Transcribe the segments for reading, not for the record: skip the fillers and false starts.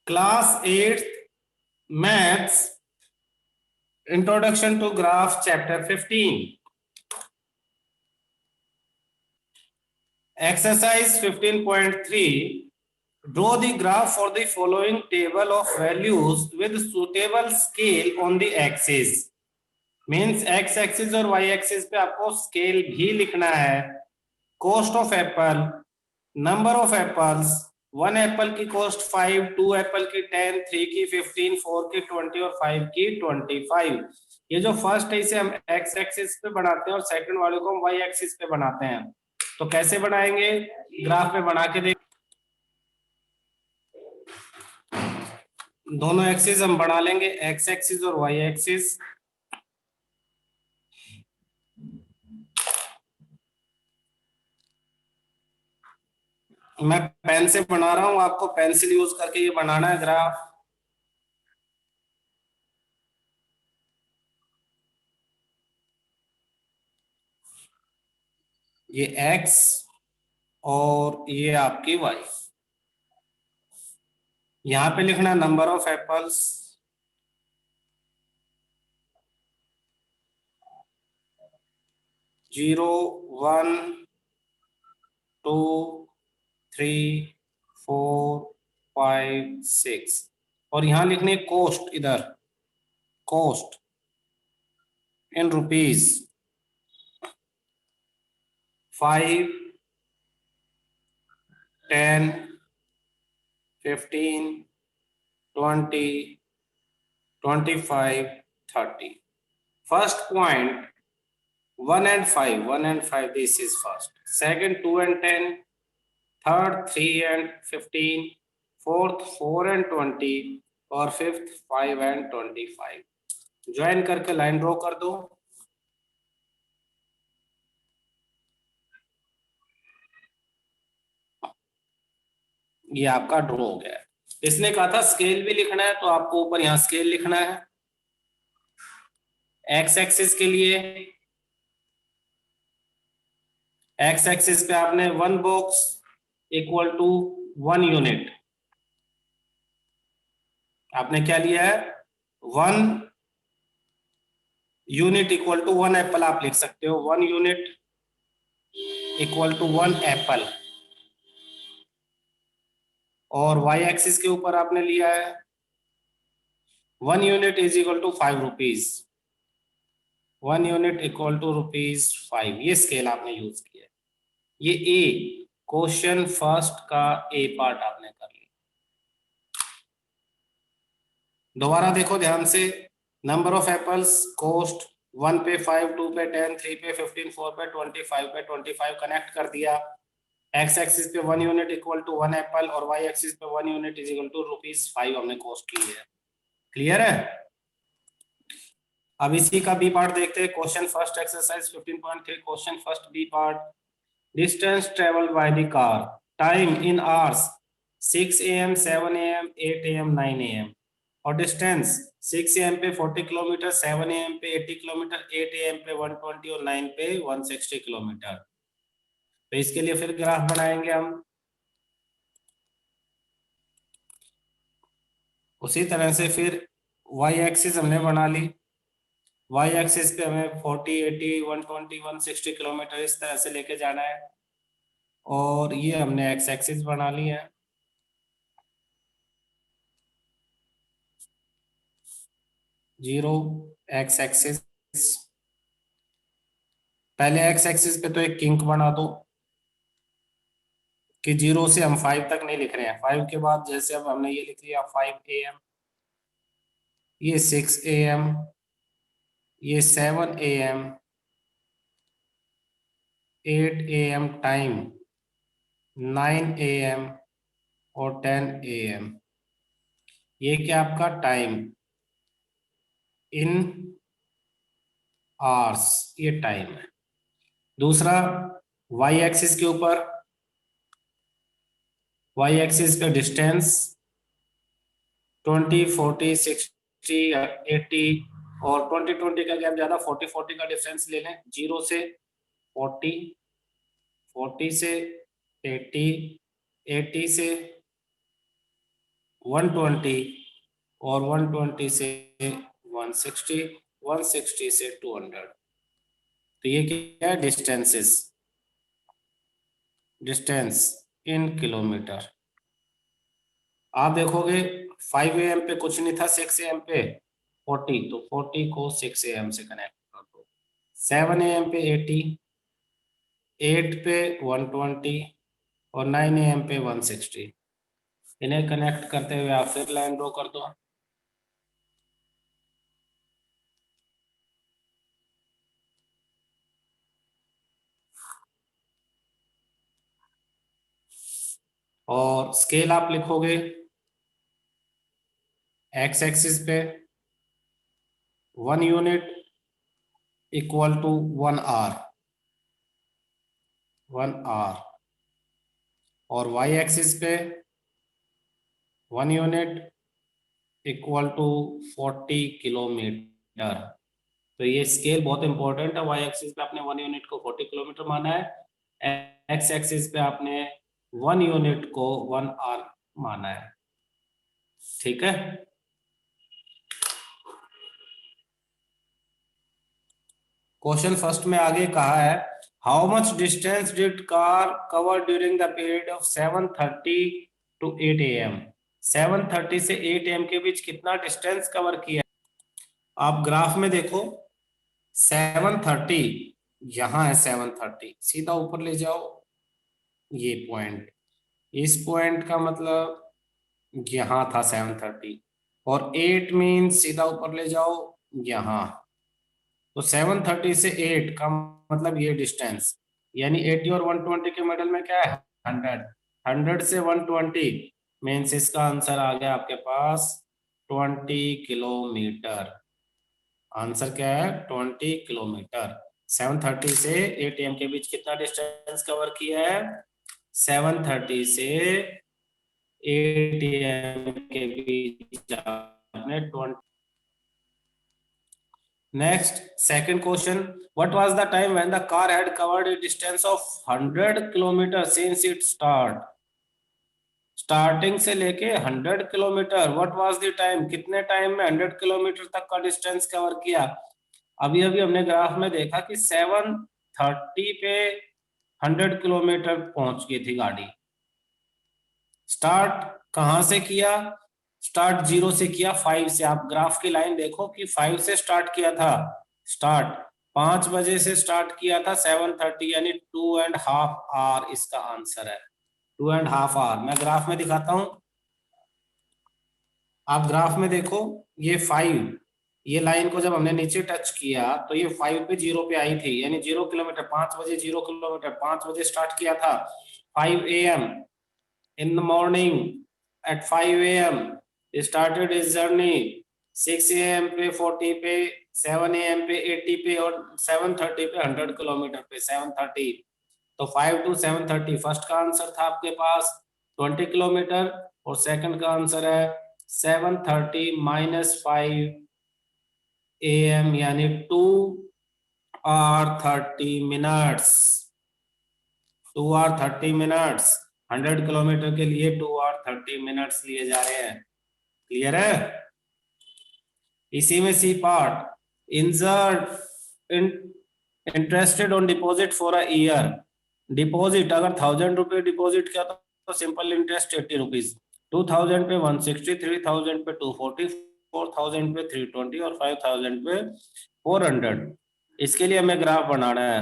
Class 8th Maths Introduction to Graph Chapter 15. Exercise 15.3. Draw the graph for the following table of values with suitable scale on the axis. Means x axis और y axis पे आपको scale भी लिखना है. Cost of Apple, number of apples, 1 Apple की cost 5, 2 Apple की 10, 3 की 15, 4 की 20 और 5 की 25. ये जो फर्स्ट है इसे हम एक्स एक्सिस पे बनाते हैं और सेकंड वाले को हम वाई एक्सिस पे बनाते हैं. तो कैसे बनाएंगे, ग्राफ पे बना के देख. दोनों एक्सिस हम बना लेंगे, एक्स एक्सिस और वाई एक्सिस. मैं पेन से बना रहा हूं, आपको पेंसिल यूज करके ये बनाना है ग्राफ. ये x और ये आपकी y. यहां पे लिखना नंबर ऑफ एप्पल्स, जीरो, 1, 2, 3, 4, 5, 6. और यहां लिखने कॉस्ट, इधर cost in rupees. 5, 10, 15, 20, 25, 30. First point 1 and 5, 1 and 5, this is first. Second 2 and 10, third 3 and 15, fourth 4 and 20 और फिफ्थ 5 and 25. ज्वाइन करके लाइन ड्रॉ कर दो. ये आपका ड्रॉ हो गया. इसने कहा था स्केल भी लिखना है, तो आपको ऊपर यहां स्केल लिखना है. एक्स एक्सिस के लिए एक्स एक्सिस पे आपने 1 बॉक्स इक्वल टू 1 यूनिट. आपने क्या लिया है, 1 यूनिट इक्वल टू 1 एप्पल. आप लिख सकते हो 1 यूनिट इक्वल टू 1 एप्पल. और y एक्सिस के ऊपर आपने लिया है 1 unit is equal to 5 rupees. 1 unit equal to rupees 5. ये स्केल आपने यूज किया. ये ए क्वेश्चन फर्स्ट का ए पार्ट आपने कर लिया. दोबारा देखो ध्यान से. नंबर ऑफ एप्पल्स, कॉस्ट 1 पे 5, 2 पे 10, 3 पे 15, 4 पे 20, 5 पे 25 कनेक्ट कर दिया. एक्स एक्सिस पे 1 यूनिट इक्वल टू 1 एप्पल और वाई एक्सिस पे 1 unit is equal to rupees 5 हमने कॉस्ट ली है. क्लियर है. अब इसी का बी पार्ट देखते हैं. Question first exercise 15.3. Question first B part. Distance travel by the car, time in hours 6 AM, 7 AM, 8 AM, 9 AM. और डिस्टेंस 6 AM पे 40 किलोमीटर, 7 AM पे 80 किलोमीटर, 8 AM पे 120 और 9 पे 160 किलोमीटर. तो इसके लिए फिर ग्राफ बनाएंगे हम. उसी तरह से फिर y एक्सिस हमने बना ली. y एक्सिस पे हमें 40, 80, 120, 160 किलोमीटर इस तरह से लेके जाना है. और ये हमने x एक्सिस बना ली है. Zero x axis. पहले x एक्सिस पे तो एक किंक बना दो कि 0 से हम 5 तक नहीं लिख रहे हैं. 5 के बाद जैसे अब हमने ये लिख लिया 5 AM, ये 6 AM, ये 7 AM, 8 AM टाइम, 9 AM और 10 AM. ये क्या आपका टाइम इन आवर्स, ये टाइम है. दूसरा y एक्सिस के ऊपर, y एक्सिस पे डिस्टेंस 20, 40, 60, 80 और 20, 20 का गैप ज्यादा, 40, 40 का डिफरेंस ले लें. 0 से 40, 40 से 80, 80 से 120 और 120 से 160, 160 से 200। तो ये क्या है? Distances, distance in kilometre. आप देखोगे 5 AM पे कुछ नहीं था, 6 AM पे 40, तो 40 को 6 AM से कनेक्ट कर दो। 7 AM पे 80, 8 पे 120 और 9 AM पे 160। इन्हें कनेक्ट करते हुए आप फिर लाइन ड्रॉ कर दो। और स्केल आप लिखोगे एक्स एक्सिस पे 1 unit equal to 1 hour, 1 hour. और वाई एक्सिस पे 1 यूनिट इक्वल टू 40 किलोमीटर। तो ये स्केल बहुत इंपॉर्टेंट है। वाई एक्सिस पे आपने 1 यूनिट को 40 किलोमीटर माना है, एक्स एक्सिस पे आपने 1 यूनिट को 1 आवर माना है। ठीक है। क्वेश्चन फर्स्ट में आगे कहा है, how much distance did car cover during the period of 7:30 to 8 AM। 7:30 से 8 AM के बीच कितना डिस्टेंस कवर किया? आप ग्राफ में देखो 7:30, यहां है 7:30, सीधा ऊपर ले जाओ ये पॉइंट, इस पॉइंट का मतलब यहां था 7:30, और 8 मीन सीधा ऊपर ले जाओ यहां। तो 7:30 से 8 का मतलब ये डिस्टेंस, यानी 80 और 120 के मिडल में क्या है? 100। 100 से 120 मीन्स इसका आंसर आ गया आपके पास 20 किलोमीटर। आंसर क्या है? 20 किलोमीटर। 7:30 से 8 AM के बीच कितना डिस्टेंस कवर किया है? 7:30 से 8 AM के बीच आपने 20। Next, second question. What was the time when the car had covered a distance of 100 kilometers since its start? Starting से लेके 100 kilometre. What was the time? कितने टाइम में 100 किलोमीटर तक का डिस्टेंस कवर किया? अभी अभी हमने ग्राफ में देखा कि 7:30 पे 100 किलोमीटर पहुंच गई थी गाड़ी। स्टार्ट कहां से किया? स्टार्ट 0 से किया, 5 से। आप ग्राफ की लाइन देखो कि 5 से स्टार्ट किया था। स्टार्ट 5 बजे से स्टार्ट किया था, 7:30 यानी 2.5 आवर इसका आंसर है। 2.5 आवर। मैं ग्राफ में दिखाता हूं, आप ग्राफ में देखो ये 5, ये लाइन को जब हमने नीचे टच किया तो ये 5 पे 0 पे आई थी, यानी 0 किलोमीटर। 5 बजे 0 किलोमीटर, 5 बजे स्टार्ट किया था। 5 AM in the morning, at 5 AM started his journey। 6 AM पे 40 पे, 7 AM पे 80 पे और 7:30 पे 100 किलोमीटर पे 7:30। तो 5 to 7:30 फर्स्ट का आंसर था आपके पास 20 किलोमीटर, और सेकंड का आंसर है 7:30 माइनस 5 AM यानी 2 hour 30 minutes। 2 hour 30 minutes। 100 kilometre के लिए 2 hour 30 minutes लिए जा रहे हैं। क्लियर है? इसी में C part, insert interested on deposit for a year. Deposit अगर 1000 रुपये डिपॉजिट किया तो सिंपल इंटरेस्ट 80 रुपीज। 2000 पे 160, 3000 पे 240, 4000 पे 320 और 5000 पे 400। इसके लिए हमें ग्राफ बनाना है।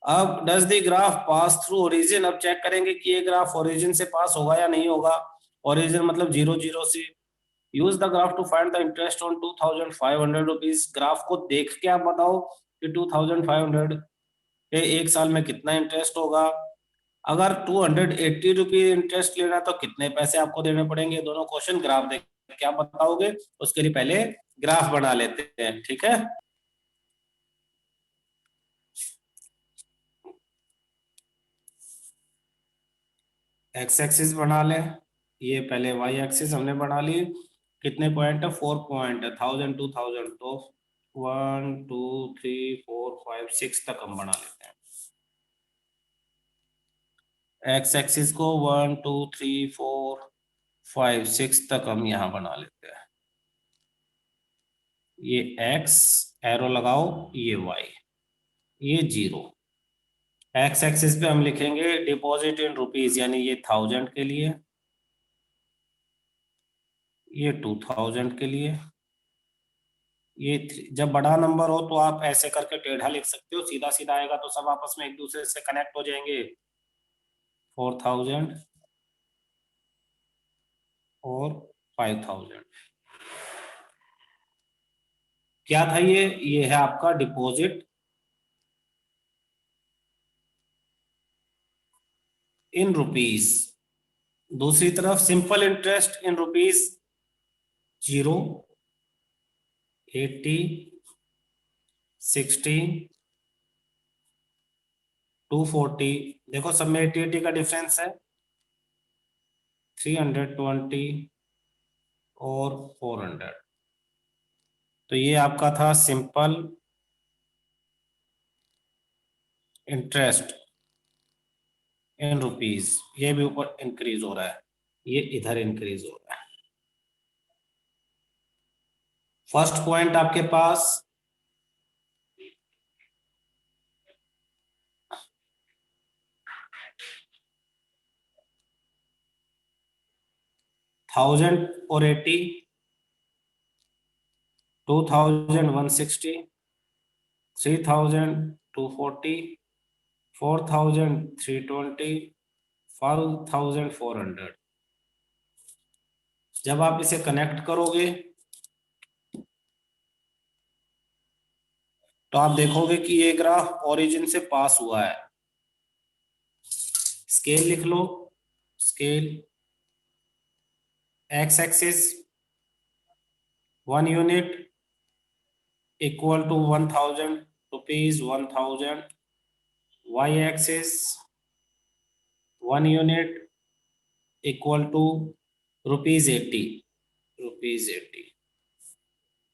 अब does the graph pass through origin? अब चेक करेंगे कि ये ग्राफ ओरिजिन से पास होगा या नहीं होगा। ओरिजिन मतलब 0 0 से। Use the graph to find the interest on 2500 rupees. Graph को देख के आप बताओ कि 2500 पे एक साल में कितना इंटरेस्ट होगा। अगर 280 रुपीज इंटरेस्ट लेना तो कितने पैसे आपको देने पड़ेंगे? दोनों क्वेश्चन ग्राफ देख के आप बताओगे। उसके लिए पहले ग्राफ बना लेते हैं, ठीक है। एक्स एक्सिस बना ले, ये पहले वाई एक्सिस हमने बना ली। कितने पॉइंट है? 4 पॉइंट है, 1000 2000, तो 1 2 3 4 5 6 तक हम बना लेते हैं। एक्स एक्सिस को 1 2 3 4 5 6 तक हम यहां बना लेते हैं। ये x एरो लगाओ, ये y, ये 0। एक्स एक्सिस पे हम लिखेंगे डिपॉजिट इन रुपीज, यानी ये 1000 के लिए, ये 2000 के लिए, ये जब बड़ा नंबर हो तो आप ऐसे करके टेढ़ा लिख सकते हो, सीधा सीधा आएगा तो सब आपस में एक दूसरे से कनेक्ट हो जाएंगे। 4000 और 5000। क्या था ये है आपका डिपॉजिट इन रुपीज। दूसरी तरफ सिंपल इंटरेस्ट इन रुपीज 0, 80, 60, 240। देखो सब में 80 का डिफरेंस है, 320 और 400। तो ये आपका था सिंपल इंटरेस्ट इन रुपीज। ये भी ऊपर इंक्रीज हो रहा है, ये इधर इंक्रीज हो रहा है। फर्स्ट पॉइंट आपके पास 1000 और 80, 2160, 3240, 4320, 5400। जब आप इसे कनेक्ट करोगे तो आप देखोगे कि ये ग्राफ ओरिजिन से पास हुआ है। स्केल लिख लो, scale X axis 1 unit equal to 1000 rupees 1000, Y axis 1 unit equal to rupees 80, rupees 80।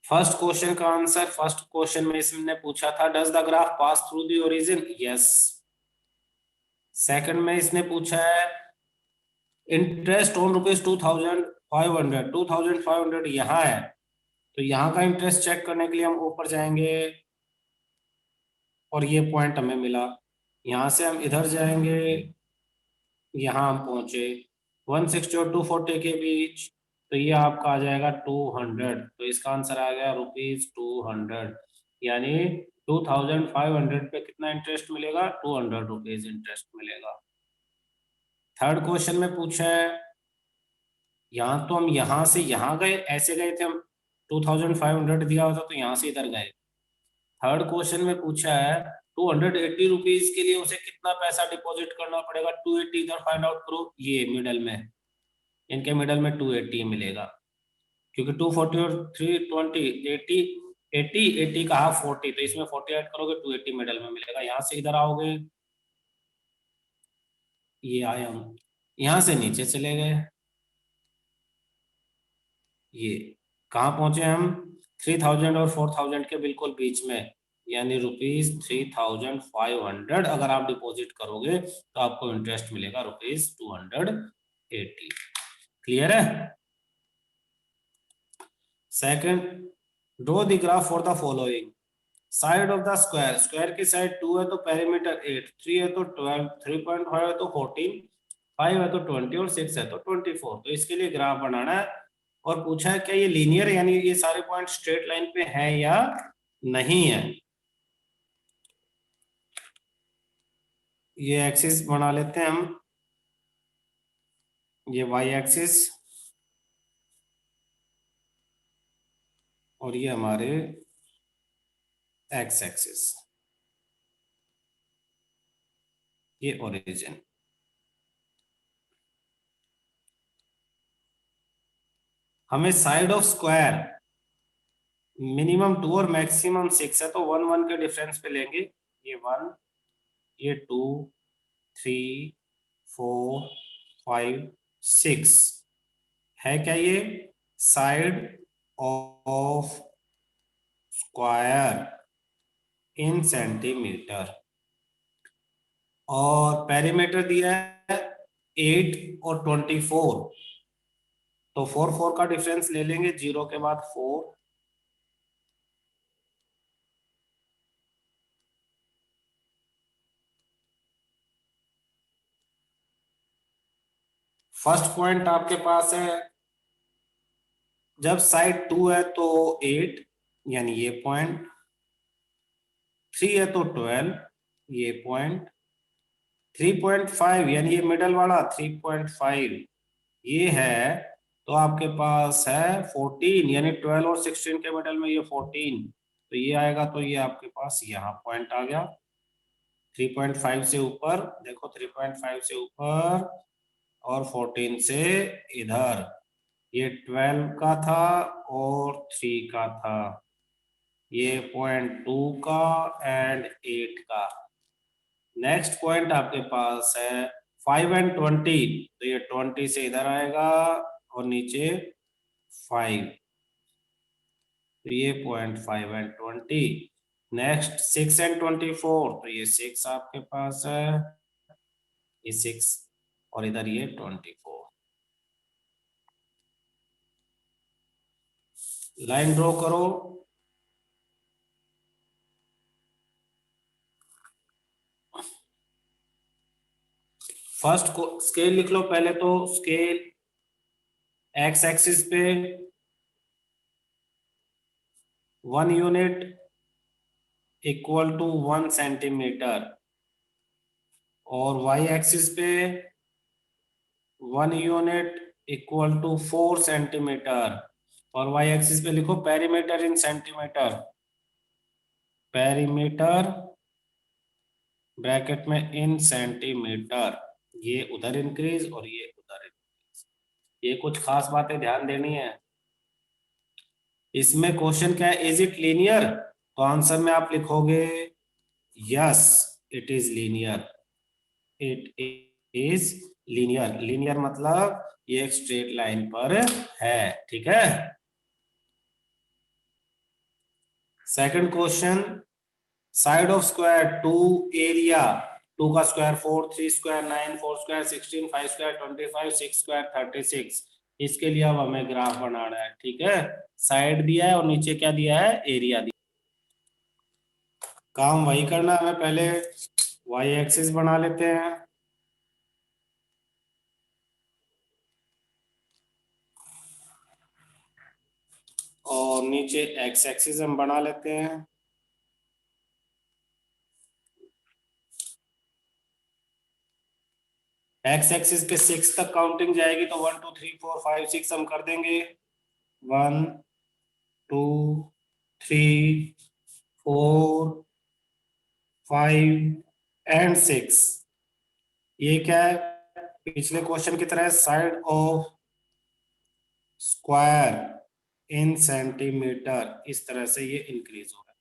First question का आंसर, फर्स्ट क्वेश्चन में इसने पूछा था does the graph pass through the origin, yes. Second में इसने पूछा है इंटरेस्ट ऑन रुपीज 2500, 2500 यहाँ है, तो यहाँ का इंटरेस्ट चेक करने के लिए हम ऊपर जाएंगे और ये पॉइंट हमें मिला। यहाँ से हम इधर जाएंगे, यहाँ हम पहुंचे 160 और 240 के बीच, तो ये आपका आ जाएगा 200। तो इसका आंसर आ गया रुपीज 200, यानी 2500 पे कितना इंटरेस्ट मिलेगा, 200 रुपीज इंटरेस्ट मिलेगा। थर्ड क्वेश्चन में पूछा है, यहाँ तो हम यहाँ से यहाँ गए, ऐसे गए थे हम, 2500 दिया हुआ था तो यहाँ से इधर गए। थर्ड क्वेश्चन में पूछा है 280 रुपीज के लिए उसे कितना पैसा डिपॉजिट करना पड़ेगा, 280 इधर फाइंड आउट करो, ये मिडल में, इनके मिडल में 280 मिलेगा, क्योंकि 240 और 320 80, 80 80 का हाफ 40, तो इसमें 40 ऐड करोगे 280 मिडल में मिलेगा। यहाँ से इधर आओगे, ये आए हम, यहाँ से नीचे चले गए, ये कहाँ पहुंचे हम, 3000 और 4000 के बिल्कुल बीच में, यानी रुपीज 3500 अगर आप डिपॉजिट करोगे तो आपको इंटरेस्ट मिलेगा रुपीज 280। क्लियर है। Second, draw the graph for the following side of the square. Square की साइड 2 है तो पेरीमीटर 8, 3 है तो 12, 3.5 है तो 14, 5 है तो 20 और 6 है तो 24। तो इसके लिए ग्राफ बनाना है और पूछा है क्या ये लीनियर, यानी ये सारे पॉइंट स्ट्रेट लाइन पे है या नहीं है। ये एक्सिस बना लेते हैं हम, ये वाई एक्सिस और ये हमारे एक्स एक्सिस, ये ओरिजिन। हमें साइड ऑफ स्क्वायर मिनिमम 2 और मैक्सिमम 6 है, तो 1 1 के डिफरेंस पे लेंगे, ये 1, ये 2, 3, 4, 5, 6 है क्या ये side of square in centimetre, और पेरीमीटर दिया है 8 और 24, तो 4 का डिफरेंस ले लेंगे, 0 के बाद 4, फर्स्ट पॉइंट आपके पास है जब साइड 2 है तो 8, यानी ये पॉइंट, 3 है तो 12, ये पॉइंट, 3.5 यानी ये मिडल वाला 3.5 ये है, तो आपके पास है 14, यानी 12 और 16 के मिडल में ये 14, तो ये आएगा, तो ये आपके पास यहाँ पॉइंट आ गया। 3.5 से ऊपर देखो, 3.5 से ऊपर और 14 से इधर, ये 12 का था और 3 का था, ये पॉइंट 2 का एंड 8 का। नेक्स्ट पॉइंट आपके पास है 5 एंड 20, तो ये 20 से इधर आएगा और नीचे 5, तो ये पॉइंट 5 एंड 20। नेक्स्ट 6 एंड 24, तो ये 6 आपके पास है, ये 6 और इधर ये 24। लाइन ड्रॉ करो। फर्स्ट को स्केल लिख लो पहले, तो स्केल एक्स एक्सिस पे 1 यूनिट इक्वल टू 1 सेंटीमीटर, और वाई एक्सिस पे 1 यूनिट इक्वल टू 4 सेंटीमीटर, और वाई एक्सिस पे लिखो पेरीमीटर इन सेंटीमीटर, पेरीमीटर ब्रैकेट में इन सेंटीमीटर, ये उधर इंक्रीज और ये उधर इंक्रीज। ये कुछ खास बातें ध्यान देनी है। इसमें क्वेश्चन क्या है, इज इट लीनियर, तो आंसर में आप लिखोगे yes it is linear, it is linear. Linear मतलब ये एक स्ट्रेट लाइन पर है, ठीक है। Second question, side of square 2, area 2 का square 4, 3 square 9, 4 square 16, 5 square 25, 6 square 36, इसके लिए अब हमें ग्राफ बनाना है, ठीक है। साइड दिया है और नीचे क्या दिया है, एरिया दिया। काम वही करना है, हमें पहले वाई एक्सिस बना लेते हैं और नीचे एक्स एक्सिस हम बना लेते हैं। एक्स एक्सिस पे 6 तक काउंटिंग जाएगी, तो 1 2 3 4 5 6 हम कर देंगे, 1 2 3 4 5 एंड 6। ये क्या है, पिछले क्वेश्चन की तरह side of square in centimetre, इस तरह से ये इंक्रीज हो रहा है।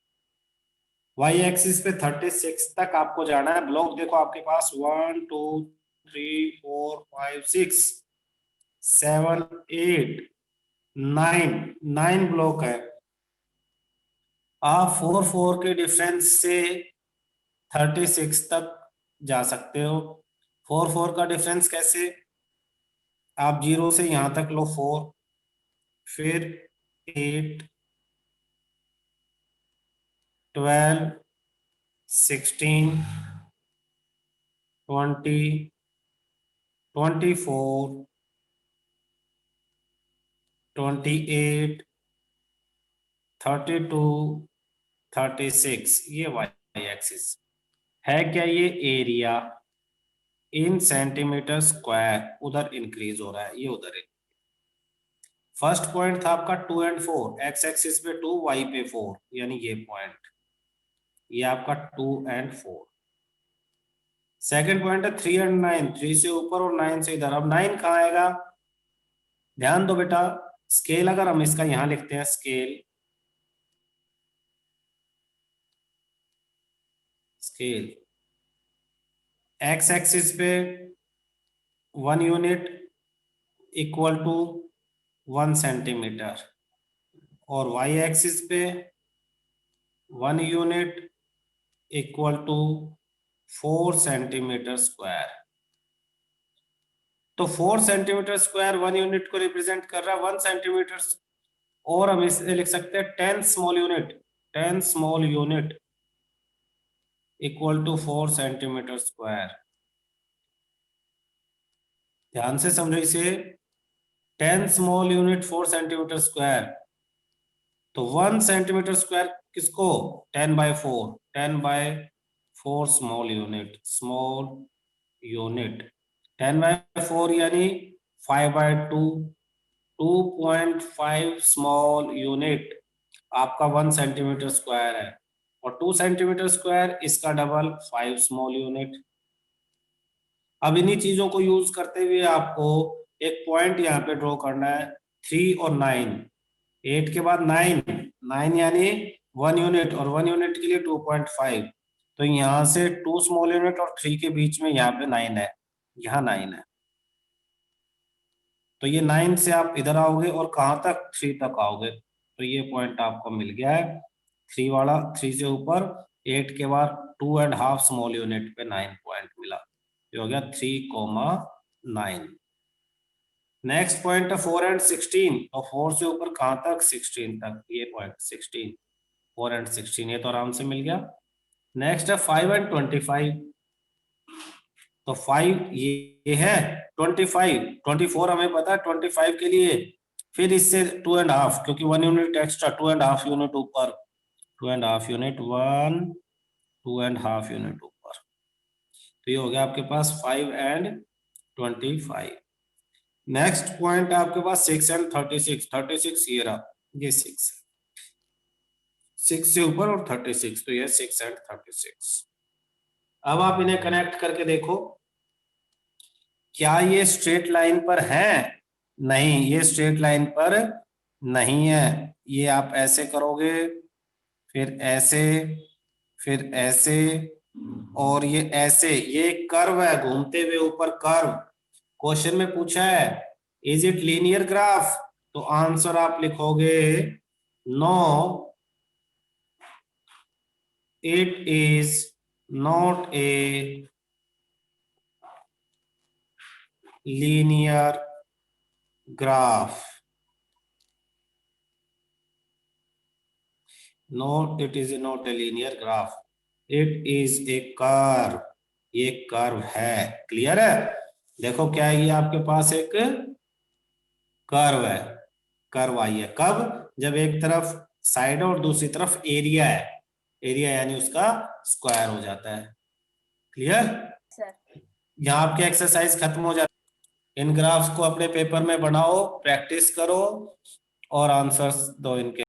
वाई एक्सिस पे 36 तक आपको जाना है। ब्लॉक देखो आपके पास 1 2 3 4 5 6 7 8 9, 9 ब्लॉक है। आप 4 4 के डिफरेंस से 36 तक जा सकते हो। 4 4 का डिफरेंस कैसे, आप 0 से यहां तक लो 4, फिर 8 12 16 20 24 28 32 36, ये वाई एक्सिस है। क्या ये एरिया इन सेंटीमीटर स्क्वायर उधर इंक्रीज हो रहा है, ये उधर है। फर्स्ट पॉइंट था आपका 2 एंड 4, एक्स एक्सिस पे 2 वाई पे 4, यानी ये पॉइंट, ये आपका 2 एंड 4। सेकंड पॉइंट है 3 एंड 9, 3 से ऊपर और 9 से इधर। अब 9 कहाँ आएगा, ध्यान दो बेटा। स्केल अगर हम इसका यहां लिखते हैं, स्केल स्केल एक्स एक्सिस पे 1 यूनिट इक्वल टू 1 सेंटीमीटर, और वाई एक्सिस पे 1 unit equal to 4 centimetre square. तो 4 सेंटीमीटर स्क्वायर 1 यूनिट को रिप्रेजेंट कर रहा है, 1 सेंटीमीटर, और हम इसे लिख सकते हैं 10 small unit, 10 small unit equal to 4 centimetre square. ध्यान से समझो इसे, 10 स्मॉल यूनिट 4 सेंटीमीटर स्क्वायर, तो 1 सेंटीमीटर स्क्वायर किसको, 10/4, 10/4 स्मॉल यूनिट, स्मॉल यूनिट 10/4 यानी 5/2, 2.5 स्मॉल यूनिट आपका 1 सेंटीमीटर स्क्वायर है, और 2 सेंटीमीटर स्क्वायर इसका डबल 5 स्मॉल यूनिट। अब इन्हीं चीजों को यूज करते हुए आपको एक पॉइंट यहाँ पे ड्रॉ करना है, 3 और 9, 8 के बाद 9, 9 यानी 1 यूनिट, और 1 यूनिट के लिए 2.5, तो यहाँ से 2 स्मॉल यूनिट और 3 के बीच में यहाँ पे 9 है, यहाँ 9 है, तो ये 9 से आप इधर आओगे और कहाँ तक, 3 तक आओगे, तो ये पॉइंट आपको मिल गया है 3 वाला, 3 से ऊपर 8 के बाद 2.5 स्मॉल यूनिट पे 9 पॉइंट मिला, ये हो गया 3,9। नेक्स्ट पॉइंट है 4 and 16, और 4 से ऊपर कहाँ तक, 16 तक, ये पॉइंट 16, 4 and 16, ये तो आराम से मिल गया। नेक्स्ट है 5 and 25, तो 5 ये है, 25, 24 हमें पता है, 25 के लिए फिर इससे 2.5, क्योंकि 1 यूनिट एक्स्ट्रा, 2.5 यूनिट ऊपर, 2.5 यूनिट, 2.5 यूनिट ऊपर, तो ये हो गया आपके पास 5 and 25। नेक्स्ट पॉइंट है आपके पास 6 and 36, 36 ये रहा, ये 6 से ऊपर और 36, तो ये 6 and 36। अब आप इन्हें कनेक्ट करके देखो, क्या ये स्ट्रेट लाइन पर है, नहीं, ये स्ट्रेट लाइन पर नहीं है, ये आप ऐसे करोगे, फिर ऐसे, फिर ऐसे, और ये ऐसे, ये कर्व है, घूमते हुए ऊपर कर्व। क्वेश्चन में पूछा है इज इट लीनियर ग्राफ, तो आंसर आप लिखोगे no, it is not a linear graph, no, it is not a linear graph, it is a curve, ये कर्व है। क्लियर है, देखो क्या है, ये आपके पास एक कर्व है, कर्व आई है कब, जब एक तरफ साइड और दूसरी तरफ एरिया है, एरिया यानी उसका स्क्वायर हो जाता है। क्लियर, यहाँ आपके एक्सरसाइज खत्म हो जाती है। इन ग्राफ्स को अपने पेपर में बनाओ, प्रैक्टिस करो और आंसर्स दो इनके।